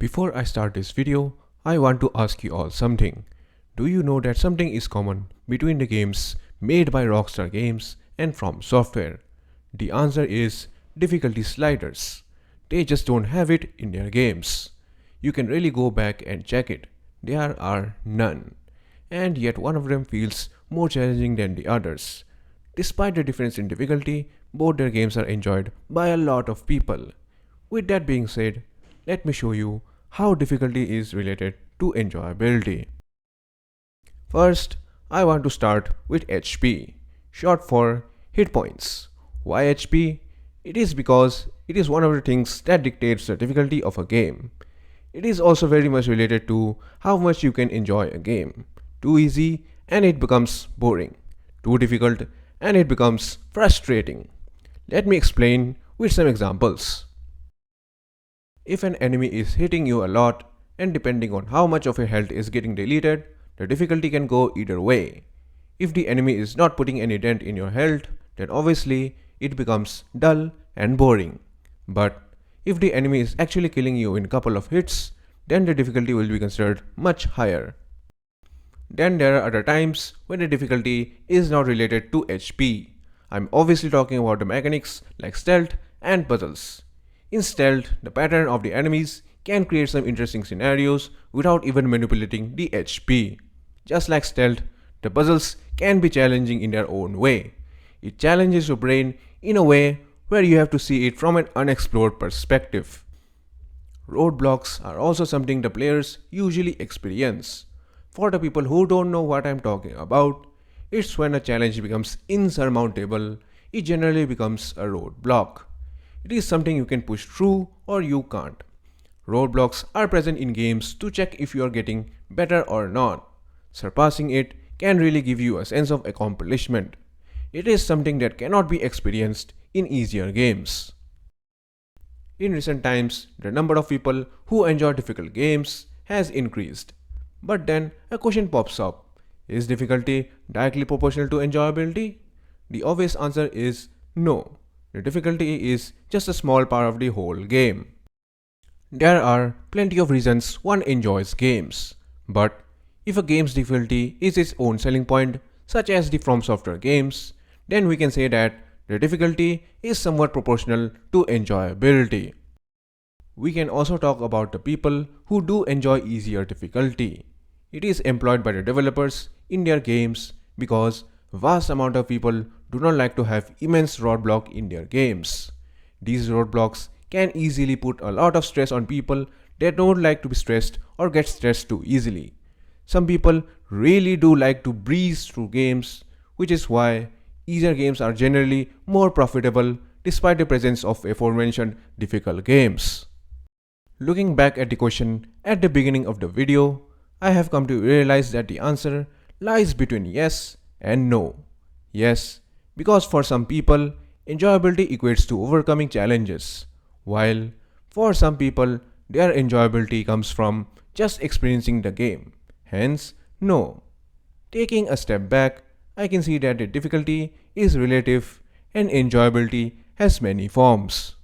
Before I start this video, I want to ask you all something. Do you know that something is common between the games made by Rockstar Games and From Software? The answer is difficulty sliders. They just don't have it in their games. You can really go back and check it. There are none. And yet one of them feels more challenging than the others. Despite the difference in difficulty, both their games are enjoyed by a lot of people. With that being said, let me show you how difficulty is related to enjoyability. First, I want to start with HP, short for hit points. Why HP? It is because it is one of the things that dictates the difficulty of a game. It is also very much related to how much you can enjoy a game. Too easy and it becomes boring. Too difficult and it becomes frustrating. Let me explain with some examples. If an enemy is hitting you a lot, and depending on how much of your health is getting deleted, the difficulty can go either way. If the enemy is not putting any dent in your health, then obviously it becomes dull and boring. But if the enemy is actually killing you in a couple of hits, then the difficulty will be considered much higher. Then there are other times when the difficulty is not related to HP. I'm obviously talking about the mechanics like stealth and puzzles. In stealth, the pattern of the enemies can create some interesting scenarios without even manipulating the HP. Just like stealth, the puzzles can be challenging in their own way. It challenges your brain in a way where you have to see it from an unexplored perspective. Roadblocks are also something the players usually experience. For the people who don't know what I'm talking about, it's when a challenge becomes insurmountable, it generally becomes a roadblock. It is something you can push through or you can't. Roadblocks are present in games to check if you are getting better or not. Surpassing it can really give you a sense of accomplishment. It is something that cannot be experienced in easier games. In recent times, the number of people who enjoy difficult games has increased. But then a question pops up. Is difficulty directly proportional to enjoyability? The obvious answer is no. The difficulty is just a small part of the whole game. There are plenty of reasons one enjoys games. But if a game's difficulty is its own selling point, such as the From Software games, then we can say that the difficulty is somewhat proportional to enjoyability. We can also talk about the people who do enjoy easier difficulty. It is employed by the developers in their games because vast amount of people do not like to have immense roadblock in their games. These roadblocks can easily put a lot of stress on people that don't like to be stressed or get stressed too easily. Some people really do like to breeze through games, which is why easier games are generally more profitable despite the presence of aforementioned difficult games. Looking back at the question at the beginning of the video, I have come to realize that the answer lies between yes and no. Yes, because for some people, enjoyability equates to overcoming challenges, while for some people, their enjoyability comes from just experiencing the game. Hence, no. Taking a step back, I can see that the difficulty is relative and enjoyability has many forms.